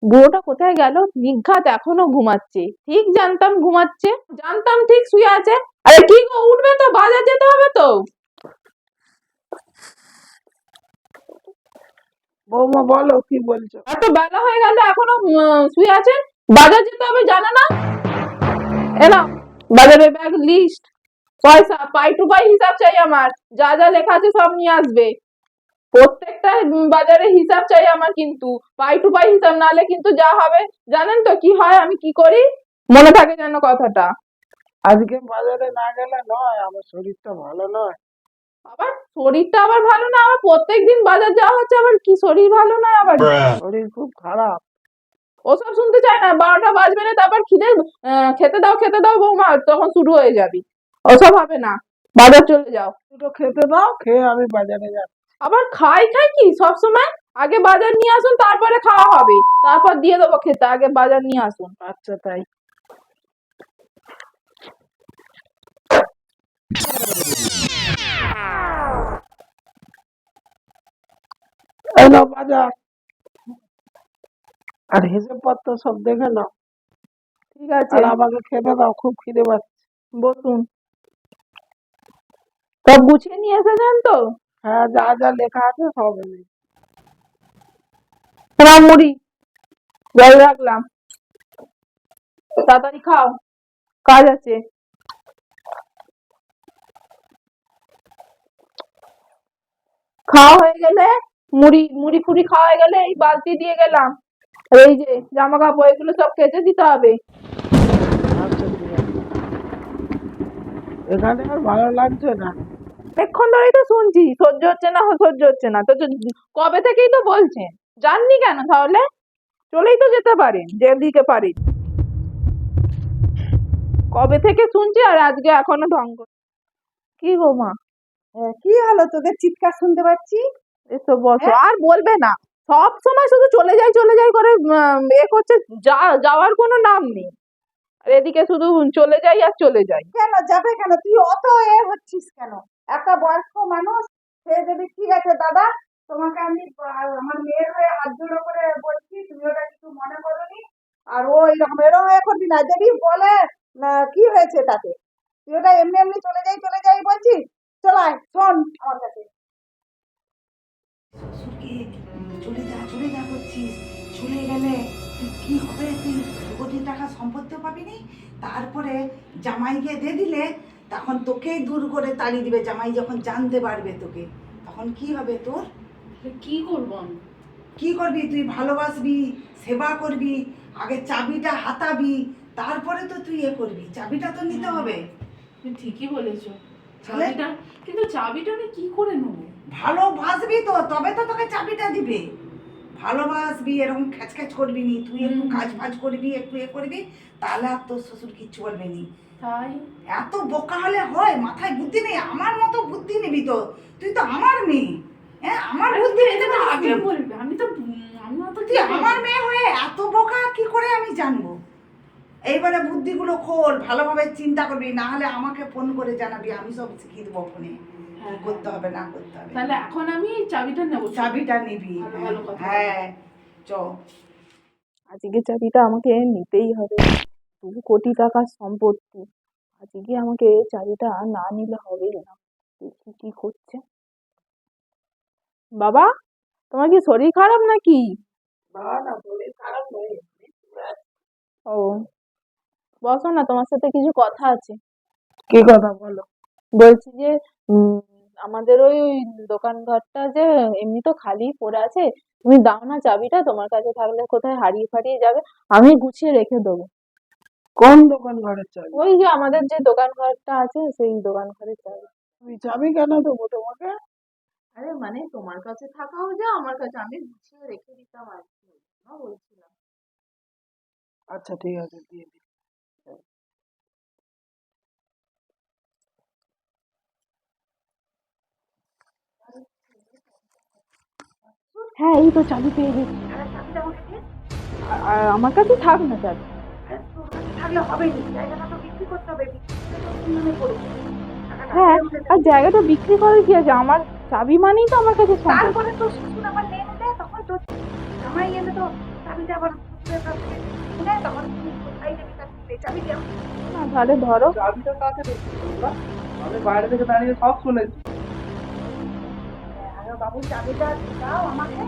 বুড়োটা কোথায় গেল? নিঘাত এখনো ঘুমাচ্ছে। ঠিক জানতাম ঘুমাচ্ছে, জানতাম ঠিক শুয়ে আছে। আরে কি গো, উঠবে তো, বাজার যেতে হবে তো। বৌমা বলো কি বলছো? এত বেলা হয়ে গেল এখনো শুয়ে আছেন। বাজার যেতে হবে জানো না? এলাম বাজারের ব্যাগ, লিস্ট, পয়সা, পাই টু পাই হিসাব চাই আমার। যা যা লেখা আছে সব নিয়ে আসবে। প্রত্যেকটা বাজারে হিসাব চাই আমার, কিন্তু পাই টু পাই হিসাব নাহলে কিন্তু যা হবে জানেন তো কি হয়, আমি কি করি, মনে থাকে যেন কথাটা। আজকে বাজারে না গেলে নয়, আমার শরীরটা ভালো নয়। আবার শরীরটা আবার ভালো না, আবার প্রত্যেকদিন বাজার যাওয়া হচ্ছে, আবার কি শরীর ভালো নয় আবার? শরীর খুব খারাপ। ওসব শুনতে চায় না, 12টা বাজবে না তারপর খিদে, খেতে দাও বৌমা, তখন শুরু হয়ে যাবি। ওসব হবে না, বাজার চলে যাও। দুটো খেতে দাও, খেয়ে আমি বাজারে যাচ্ছি। আবার খাই কি সব সময়? আগে বাজার নিয়ে আসুন, তারপরে খাওয়া হবে, তারপর দিয়ে দেবো খেতে, আগে বাজার নিয়ে আসুন। আচ্ছা তাই। এই নাও বাজার, আর হিসেবপত্র সব দেখে নাও। ঠিক আছে, আর আমাকে খেতে দাও, খুব খিদে পাচ্ছে। বসুন। সব গুছিয়ে নিয়ে এসেছেন তো? হ্যাঁ, যা যা লেখা আছে সব এনেছি। তোমার মুড়ি জল রাখলাম, তাড়াতাড়ি খাও, কাজ আছে। খাওয়া হয়ে গেলে, মুড়ি মুড়ি ফুড়ি খাওয়া হয়ে গেলে এই বালতি দিয়ে গেলাম। আর এই যে জামা কাপড়, এগুলো সব কেচে দিতে হবে। আচ্ছা ঠিক আছে। এখানে আর ভালো লাগছে না। অনেকক্ষণ ধরেই তো শুনছি সহ্য হচ্ছে না, সহ্য হচ্ছে না, তো কবে থেকেই তো বলছেন। যাননি কেন তাহলে? চলেই তো যেতে পারেন যেদিকে পারেন। কবে থেকে শুনছি আর আজকে এখনো ঢং করছে। কি গো মা? কি হলো, তোদের চিৎকার শুনতে পাচ্ছি। এসো বসো, আর বলবে না। সব সময় শুধু চলে যাই করে এ করছে, যাওয়ার কোনো নাম নেই। আর এদিকে শুধু চলে যাই আর চলে যাই। কেন যাবে কেন? তুই অত হচ্ছিস কেন? একটা বয়স্ক মানুষ, সে যদি ঠিক আছে দাদা, তোমাকে আমি আমার মেয়ের হয়ে হাত জোড়ো করে বলছি, তুমি ওটা কিছু মনে করোনি। আর ও এরকম হয়ে করবি না, যদি বলে কি হয়েছে তাতে, তুই ওটা এমনি এমনি চলে যাই বলছিস। চলায় শোন আমার কাছে। শ্বশুরকে চলে যা করছিস। চলে গেলে তুই কি হবে? তুই 2 কোটি টাকা সম্পত্তিও পাবি নি। তারপরে জামাইকে দিয়ে দিলে তখন তোকেই দূর করে তাড়িয়ে দিবে। জামাই যখন জানতে পারবে তোকে, তখন কি হবে তোর? কি করবো আমি? কি করবি? তুই ভালোবাসবি, সেবা করবি, আগে চাবিটা হাতাবি, তারপরে তো তুই করবি। চাবিটা তো নিতে হবে। তুমি ঠিকই বলেছো। তাহলে? কিন্তু চাবিটা আমি কি করে নেবো? ভালোবাসবি তো, তবে তো তোকে চাবিটা দিবে। ভালোবাসবি, এরকম খ্যাচ করবি নি, তুই একটু কাজ ফাজ করবি, একটু করবি, তাহলে আর তোর শ্বশুর কিচ্ছু বলবে নি। তাই? এত বোকা হলে হয়? মাথায় বুদ্ধি নেই? আমার মতো বুদ্ধি নিবি তো? তুই তো আমার মেয়ে। হ্যাঁ, আমার বুদ্ধি নিতে পারিস আগে নি? বলবে, আমি অত তুই আমার মেয়ে হয়ে এত বোকা কি করে আমি জানবো? এইবারে বুদ্ধিগুলো খোল, ভালোভাবে চিন্তা করবি, না হলে আমাকে ফোন করে জানাবি, আমি সব শিখিয়ে দেবো ফোনে কি করতে হবে না করতে হবে। তাহলে এখন আমি চাবিটা নেবো। চাবিটা নিবি। ভালো কথা। হ্যাঁ চ। আজকে চাবিটা আমাকে নিতেই হবে। 2 কোটি টাকার সম্পত্তি, আজকে আমাকে চাবিটা না নিলে হবেই না। দেখি কি করছে। বাবা, তোমার কি শরীর খারাপ নাকি? না না, শরীর খারাপ নয়। ও, বসো না, তোমার সাথে কিছু কথা আছে। কি কথা বলো? বলছি যে উম, আমাদের ওই দোকান ঘরটা যে এমনি তো খালি পড়ে আছে, তুমি দাও না চাবিটা, তোমার কাছে থাকলে কোথায় হারিয়ে ফারিয়ে যাবে, আমি গুছিয়ে রেখে দেবো। কোন দোকান ঘরের চাবি? ওই যে আমাদের যে দোকান ঘরটা আছে সেই দোকান ঘরের চাবি। তুমি চাবি কেন দেবো তোমাকে? আরে মানে তোমার কাছে থাকাও যা, আমার কাছে, আমি গুছিয়ে রেখে দিতাম আর কি, বলছিলাম। আচ্ছা ঠিক আছে, দিয়ে দিই। হ্যাঁ, এই তো চাবি পেয়ে গেছি। আর আমার কাছে থাক না চাবি। থাকলে হবে না, জায়গাটা তো বিক্রি করতে হবে, হ্যাঁ, আর জায়গাটা বিক্রি করার কি আছে, আমার চাবি মানেই তো আমার কাছে সম্পত্তি। তারপরে তো শ্বশুর আবার নিয়ে নেবে, তখন তো জামাই এলে তো চাবিটা আবার ঠাকুরের কাছ থেকে শুনে তখন তুই কোথায় যাবি তার চাবি দিয়ে না তাহলে ধরো। চাবিটা কাকে দিচ্ছি তোমরা? আমি বাইরে থেকে দাঁড়িয়ে সব শুনেছি। আরে বাবু চাবিটা দাও আমাকে।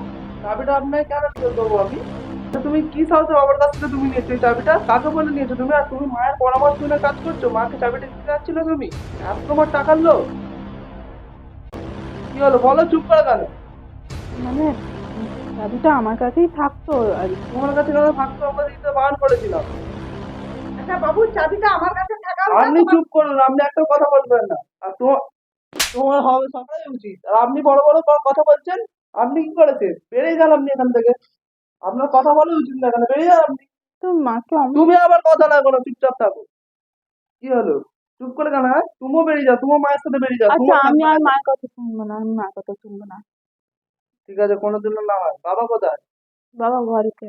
চাবিটা আপনাকে কেন দিয়ে দেবো আমি? তো তুমি কি সাহসে বাবার কাছ থেকে তুমি নিয়েছো এই চাবিটা? কাকে বলে নিয়েছো তুমি? আর তুমি মায়ের পরামর্শ শুনে কাজ করছো? মাকে চাবিটা দিতে যাচ্ছিল তুমি? এত তোমার টাকার লোক? কি হলো বলো, চুপ করে কেন? মানে চাবিটা আমার কাছেই থাকতো আর কি। তোমার কাছে কেন থাকতো? আমরা দিতে বারণ করেছিলাম। আচ্ছা বাবু চাবিটা আমার কাছে থাকার আপনি চুপ করুন, আপনি একটা কথা বলবেন না। আর তোমার হবে সবাই উচিত। আর আপনি বড় বড় কথা বলছেন। আপনি কি করেছেন? বেরিয়ে গেল আপনি এখান থেকে। আপনার কথা বলা উচিত না, এখানে বেরিয়ে যান আপনি। তো মাকে তুমি আবার কথা লাগো না, চুপচাপ থাকো। কি হলো? চুপ করে কেন? হ্যাঁ, তুমিও বেরিয়ে যাও, তোমার মায়ের সাথে বেরিয়ে যাও। আচ্ছা তুমিও আমি থাকবে আর না। মায়ের কথা শুনবো না, আমি মায়ের কথা শুনবো না। ঠিক আছে, কোনোদিনও না হয়। বাবা কোথায়? বাবা ঘরেতে।